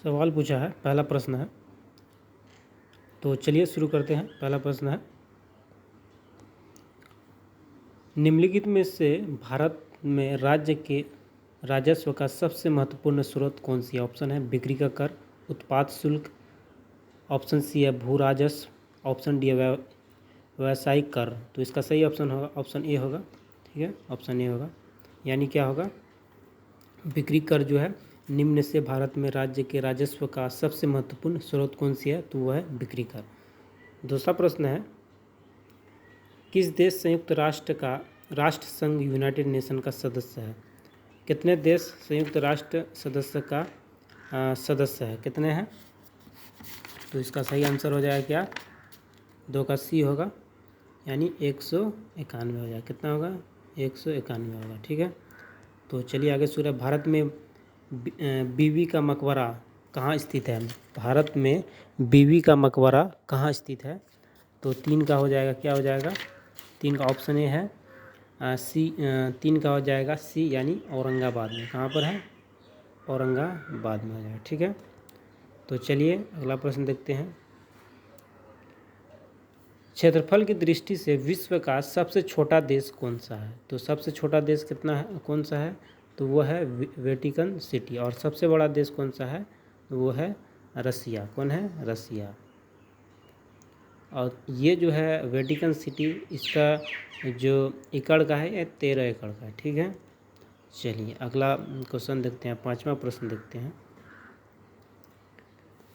सवाल पूछा है, पहला प्रश्न है, तो चलिए शुरू करते हैं। पहला प्रश्न है, निम्नलिखित में से भारत में राज्य के राजस्व का सबसे महत्वपूर्ण स्रोत कौन सी है? ऑप्शन है बिक्री का कर, उत्पाद शुल्क, ऑप्शन सी है भू राजस्व, ऑप्शन डी है व्यावसायिक कर। तो इसका सही ऑप्शन होगा ऑप्शन ए होगा। ठीक है, ऑप्शन ए होगा, यानी क्या होगा, बिक्री कर जो है निम्न से भारत में राज्य के राजस्व का सबसे महत्वपूर्ण स्रोत कौन सी है? तो वह है बिक्री कर। दूसरा प्रश्न है, किस देश संयुक्त राष्ट्र संघ यूनाइटेड नेशन का सदस्य है? कितने देश संयुक्त राष्ट्र सदस्य का सदस्य है? कितने हैं? तो इसका सही आंसर हो जाएगा क्या? 2 का सी होगा, यानी 191 हो जाएगा। कितना होगा? 191 होगा। ठीक है, तो चलिए आगे शुरू है। भारत में बीबी का मकबरा कहाँ स्थित है? भारत में बीबी का मकबरा कहाँ स्थित है? तो 3 का हो जाएगा, क्या हो जाएगा? 3 का ऑप्शन ए है सी। 3 का हो जाएगा सी, यानी औरंगाबाद में। कहाँ पर है? औरंगाबाद में हो जाएगा। ठीक है, तो चलिए अगला प्रश्न देखते हैं। क्षेत्रफल की दृष्टि से विश्व का सबसे छोटा देश कौन सा है? तो सबसे छोटा देश कितना है, कौन सा है? तो वो है वेटिकन सिटी। और सबसे बड़ा देश कौन सा है? तो वो है रसिया। कौन है? रसिया। और ये जो है वेटिकन सिटी, इसका जो एकड़ का है, ये 13 एकड़ का है। ठीक है, चलिए अगला क्वेश्चन देखते हैं। 5वां प्रश्न देखते हैं।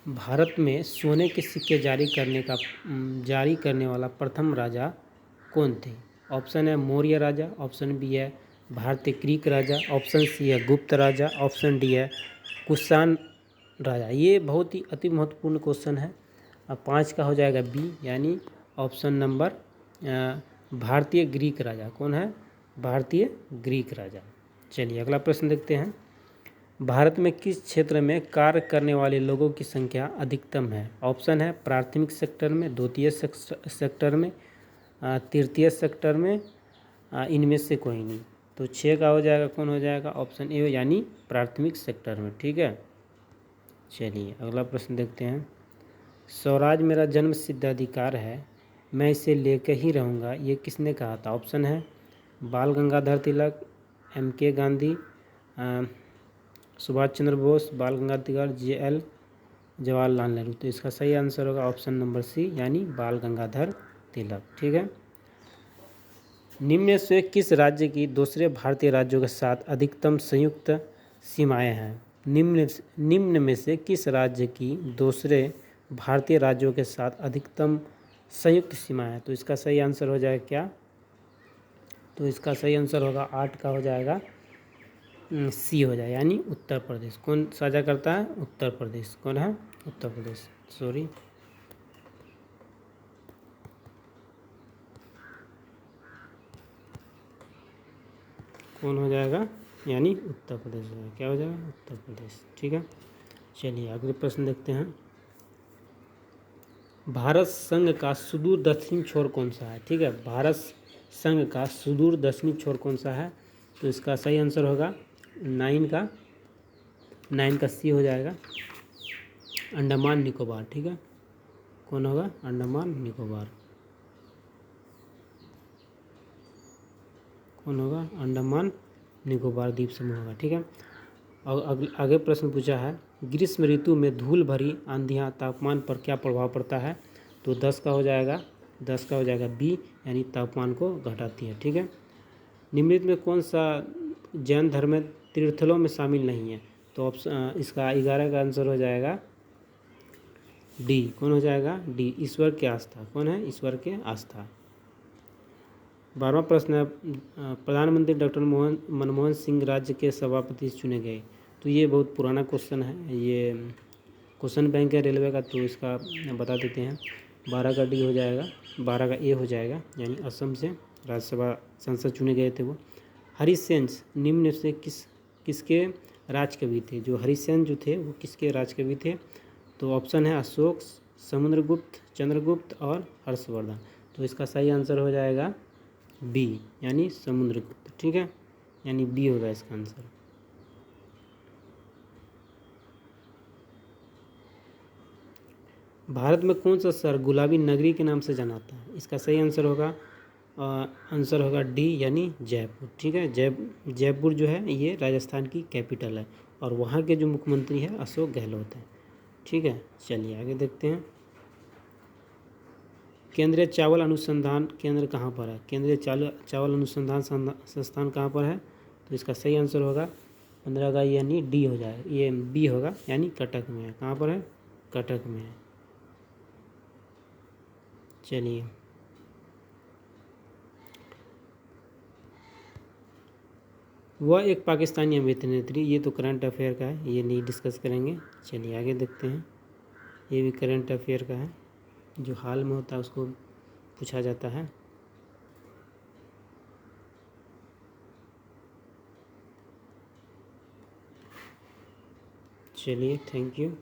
भारत में सोने के सिक्के जारी करने वाला प्रथम राजा कौन थे? ऑप्शन है मौर्य राजा, ऑप्शन बी है भारतीय ग्रीक राजा, ऑप्शन सी है गुप्त राजा, ऑप्शन डी है कुषाण राजा। ये बहुत ही अति महत्वपूर्ण क्वेश्चन है। अब 5 का हो जाएगा बी, यानी ऑप्शन नंबर भारतीय ग्रीक राजा। कौन है? भारतीय ग्रीक राजा। चलिए अगला प्रश्न देखते हैं। भारत में किस क्षेत्र में कार्य करने वाले लोगों की संख्या अधिकतम है? ऑप्शन है प्राथमिक सेक्टर में, द्वितीय सेक्टर में, तृतीय सेक्टर में, इनमें से कोई नहीं। तो 6 का हो जाएगा, कौन हो जाएगा? ऑप्शन ए, यानी प्राथमिक सेक्टर में। ठीक है, चलिए अगला प्रश्न देखते हैं। स्वराज मेरा जन्म सिद्ध अधिकार है, मैं इसे लेकर ही रहूँगा, ये किसने कहा था? ऑप्शन है बाल गंगाधर तिलक, MK गांधी, सुभाष चंद्र बोस, बाल गंगाधर तिलक, JL जवाहरलाल नेहरू। तो इसका सही आंसर होगा ऑप्शन नंबर सी, यानी बाल गंगाधर तिलक। ठीक है, निम्न से किस राज्य की दूसरे भारतीय राज्यों के साथ अधिकतम संयुक्त सीमाएं हैं? निम्न में से किस राज्य की दूसरे भारतीय राज्यों के साथ अधिकतम संयुक्त सीमाएं हैं? तो इसका सही आंसर हो जाएगा क्या? तो इसका सही आंसर होगा 8 का हो जाएगा सी हो जाए, यानी उत्तर प्रदेश। कौन साझा करता है? उत्तर प्रदेश। कौन है? उत्तर प्रदेश, सॉरी। कौन हो जाएगा? यानी उत्तर प्रदेश हो जाएगा। क्या हो जाएगा? उत्तर प्रदेश। ठीक है, चलिए अगले प्रश्न देखते हैं। भारत संघ का सुदूर दक्षिणी छोर कौन सा है? ठीक है, भारत संघ का सुदूर दक्षिणी छोर कौन सा है? तो इसका सही आंसर होगा 9 का सी हो जाएगा, अंडमान निकोबार। ठीक है, कौन होगा? अंडमान निकोबार। कौन होगा? अंडमान निकोबार द्वीप समूह होगा। ठीक है, और आगे प्रश्न पूछा है, ग्रीष्म ऋतु में धूल भरी आंधियाँ तापमान पर क्या प्रभाव पड़ता है? तो 10 का हो जाएगा बी, यानी तापमान को घटाती है। ठीक है, निम्नलिखित में कौन सा जैन धर्म में तीर्थलों में शामिल नहीं है? तो ऑप्शन इसका 11 का आंसर हो जाएगा डी। कौन हो जाएगा? डी, ईश्वर की आस्था। कौन है? ईश्वर के आस्था। 12वां प्रश्न है, प्रधानमंत्री डॉक्टर मनमोहन सिंह राज्य के सभापति चुने गए। तो ये बहुत पुराना क्वेश्चन है, ये क्वेश्चन बैंक है रेलवे का, तो इसका बता देते हैं। 12 का डी हो जाएगा, 12 का ए हो जाएगा, यानी असम से राज्यसभा सांसद चुने गए थे वो। हरिसेन निम्न से किसके राजकवि थे? जो हरिसेन जो थे वो किसके राजकवि थे? तो ऑप्शन है अशोक, समुद्रगुप्त, चंद्रगुप्त और हर्षवर्धन। तो इसका सही आंसर हो जाएगा बी, यानी समुद्रगुप्त। ठीक है, यानी बी होगा इसका आंसर। भारत में कौन सा शहर गुलाबी नगरी के नाम से जाना जाता है? इसका सही आंसर होगा डी यानी जयपुर। ठीक है, जयपुर जो है ये राजस्थान की कैपिटल है और वहाँ के जो मुख्यमंत्री हैं अशोक गहलोत हैं। ठीक है, चलिए आगे देखते हैं। केंद्रीय चावल अनुसंधान केंद्र कहाँ पर है? केंद्रीय चावल अनुसंधान संस्थान कहाँ पर है? तो इसका सही आंसर होगा 15 का यानी डी हो जाए, ये बी होगा यानी कटक में है। कहाँ पर है? कटक में है। चलिए, वह एक पाकिस्तानी अभिनेत्री, ये तो करंट अफेयर का है, ये नहीं डिस्कस करेंगे। चलिए आगे देखते हैं। ये भी करंट अफेयर का है, जो हाल में होता है उसको पूछा जाता है। चलिए, थैंक यू।